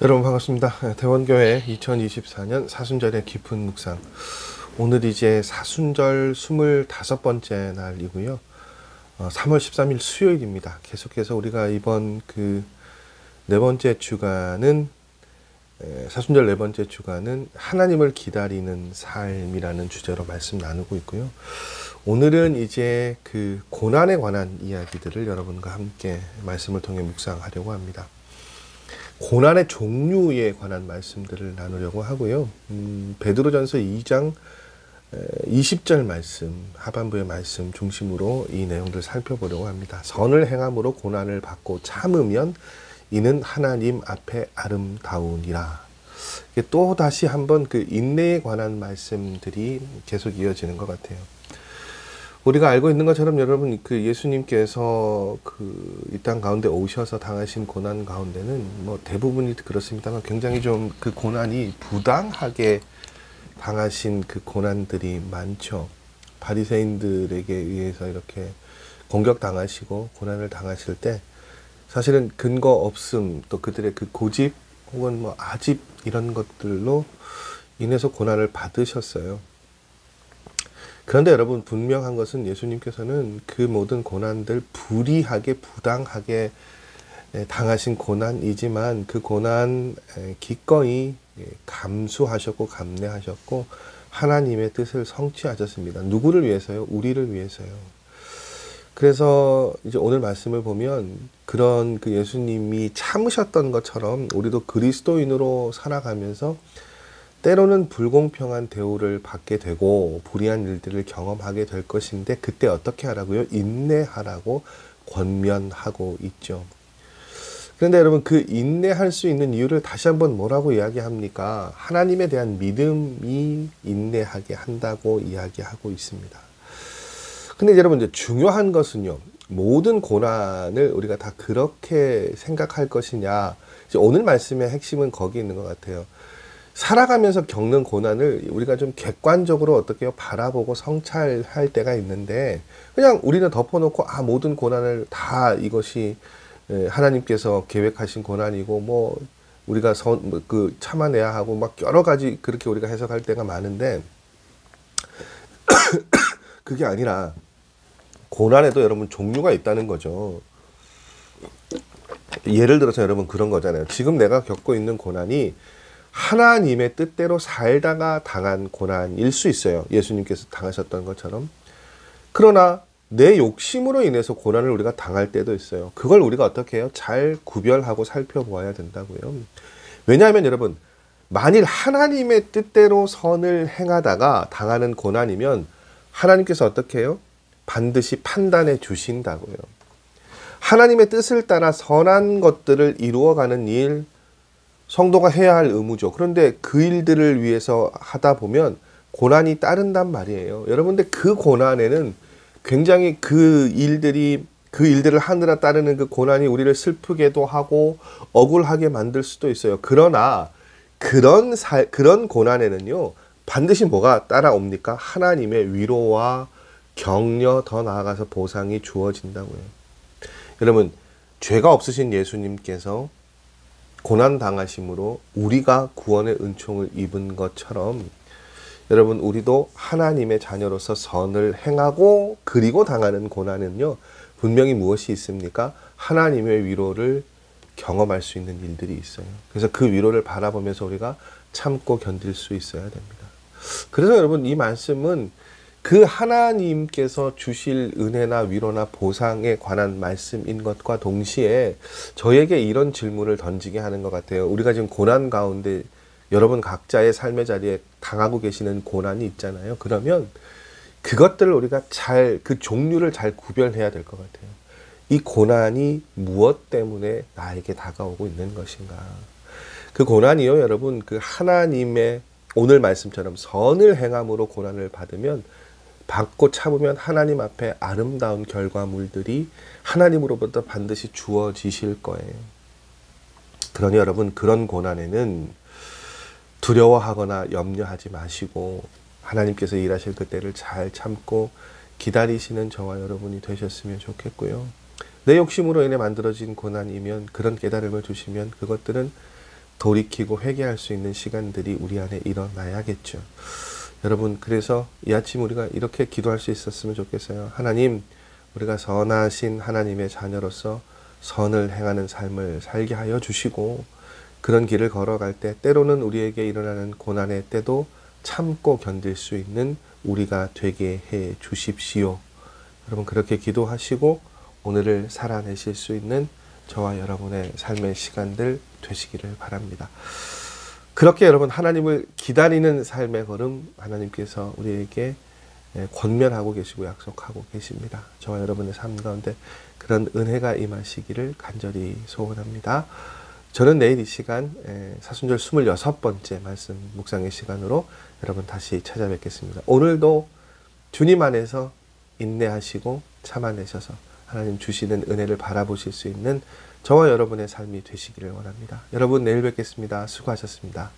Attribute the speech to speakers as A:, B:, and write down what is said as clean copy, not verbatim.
A: 여러분 반갑습니다. 대원교회 2024년 사순절의 깊은 묵상. 오늘 이제 사순절 25번째 날이고요. 3월 13일 수요일입니다. 계속해서 우리가 이번 네 번째 주간은 사순절 네 번째 주간은 하나님을 기다리는 삶이라는 주제로 말씀 나누고 있고요. 오늘은 이제 고난에 관한 이야기들을 여러분과 함께 말씀을 통해 묵상하려고 합니다. 고난의 종류에 관한 말씀들을 나누려고 하고요. 베드로전서 2장 20절 말씀, 하반부의 말씀 중심으로 이 내용들을 살펴보려고 합니다. 선을 행함으로 고난을 받고 참으면 이는 하나님 앞에 아름다우니라. 또 다시 한번 인내에 관한 말씀들이 계속 이어지는 것 같아요. 우리가 알고 있는 것처럼 여러분 예수님께서 이 땅 가운데 오셔서 당하신 고난 가운데는 뭐 대부분이 그렇습니다만 굉장히 좀 고난이 부당하게 당하신 고난들이 많죠. 바리새인들에게 의해서 이렇게 공격당하시고 고난을 당하실 때 사실은 근거 없음, 또 그들의 고집 혹은 뭐 아집 이런 것들로 인해서 고난을 받으셨어요. 그런데 여러분 분명한 것은 예수님께서는 그 모든 고난들 불의하게 부당하게 당하신 고난이지만 그 고난 기꺼이 감수하셨고 감내하셨고 하나님의 뜻을 성취하셨습니다. 누구를 위해서요? 우리를 위해서요. 그래서 이제 오늘 말씀을 보면 그런 예수님이 참으셨던 것처럼 우리도 그리스도인으로 살아가면서 때로는 불공평한 대우를 받게 되고 불의한 일들을 경험하게 될 것인데 그때 어떻게 하라고요? 인내하라고 권면하고 있죠. 그런데 여러분 인내할 수 있는 이유를 다시 한번 뭐라고 이야기합니까? 하나님에 대한 믿음이 인내하게 한다고 이야기하고 있습니다. 근데 여러분 이제 중요한 것은요. 모든 고난을 우리가 다 그렇게 생각할 것이냐. 이제 오늘 말씀의 핵심은 거기 있는 것 같아요. 살아가면서 겪는 고난을 우리가 좀 객관적으로 어떻게 바라보고 성찰할 때가 있는데 그냥 우리는 덮어놓고 모든 고난을 다 이것이 하나님께서 계획하신 고난이고 뭐 우리가 참아내야 하고 막 여러 가지 그렇게 우리가 해석할 때가 많은데 그게 아니라 고난에도 여러분 종류가 있다는 거죠. 예를 들어서 여러분 그런 거잖아요. 지금 내가 겪고 있는 고난이 하나님의 뜻대로 살다가 당한 고난일 수 있어요. 예수님께서 당하셨던 것처럼. 그러나 내 욕심으로 인해서 고난을 우리가 당할 때도 있어요. 그걸 우리가 어떻게 해요? 잘 구별하고 살펴보아야 된다고요. 왜냐하면 여러분 만일 하나님의 뜻대로 선을 행하다가 당하는 고난이면 하나님께서 어떻게 해요? 반드시 판단해 주신다고요. 하나님의 뜻을 따라 선한 것들을 이루어가는 일 성도가 해야 할 의무죠. 그런데 그 일들을 위해서 하다 보면 고난이 따른단 말이에요. 여러분들 그 고난에는 굉장히 그 일들을 하느라 따르는 그 고난이 우리를 슬프게도 하고 억울하게 만들 수도 있어요. 그러나 그런 고난에는요. 반드시 뭐가 따라옵니까? 하나님의 위로와 격려, 더 나아가서 보상이 주어진다고요. 여러분 죄가 없으신 예수님께서 고난 당하심으로 우리가 구원의 은총을 입은 것처럼 여러분 우리도 하나님의 자녀로서 선을 행하고 그리고 당하는 고난은요 분명히 무엇이 있습니까? 하나님의 위로를 경험할 수 있는 일들이 있어요. 그래서 그 위로를 바라보면서 우리가 참고 견딜 수 있어야 됩니다. 그래서 여러분 이 말씀은 그 하나님께서 주실 은혜나 위로나 보상에 관한 말씀인 것과 동시에 저에게 이런 질문을 던지게 하는 것 같아요. 우리가 지금 고난 가운데 여러분 각자의 삶의 자리에 당하고 계시는 고난이 있잖아요. 그러면 그것들을 우리가 그 종류를 잘 구별해야 될 것 같아요. 이 고난이 무엇 때문에 나에게 다가오고 있는 것인가. 그 고난이요, 여러분, 하나님의 오늘 말씀처럼 선을 행함으로 고난을 받고 참으면 하나님 앞에 아름다운 결과물들이 하나님으로부터 반드시 주어지실 거예요. 그러니 여러분 그런 고난에는 두려워하거나 염려하지 마시고 하나님께서 일하실 그때를 잘 참고 기다리시는 저와 여러분이 되셨으면 좋겠고요. 내 욕심으로 인해 만들어진 고난이면 그런 깨달음을 주시면 그것들은 돌이키고 회개할 수 있는 시간들이 우리 안에 일어나야겠죠. 여러분, 그래서 이 아침 우리가 이렇게 기도할 수 있었으면 좋겠어요. 하나님, 우리가 선하신 하나님의 자녀로서 선을 행하는 삶을 살게 하여 주시고, 그런 길을 걸어갈 때 때로는 우리에게 일어나는 고난의 때도 참고 견딜 수 있는 우리가 되게 해 주십시오. 여러분, 그렇게 기도하시고 오늘을 살아내실 수 있는 저와 여러분의 삶의 시간들 되시기를 바랍니다. 그렇게 여러분, 하나님을 기다리는 삶의 걸음 하나님께서 우리에게 권면하고 계시고 약속하고 계십니다. 저와 여러분의 삶 가운데 그런 은혜가 임하시기를 간절히 소원합니다. 저는 내일 이 시간 사순절 26번째 말씀 묵상의 시간으로 여러분 다시 찾아뵙겠습니다. 오늘도 주님 안에서 인내하시고 참아내셔서 하나님 주시는 은혜를 바라보실 수 있는 저와 여러분의 삶이 되시기를 원합니다. 여러분, 내일 뵙겠습니다. 수고하셨습니다.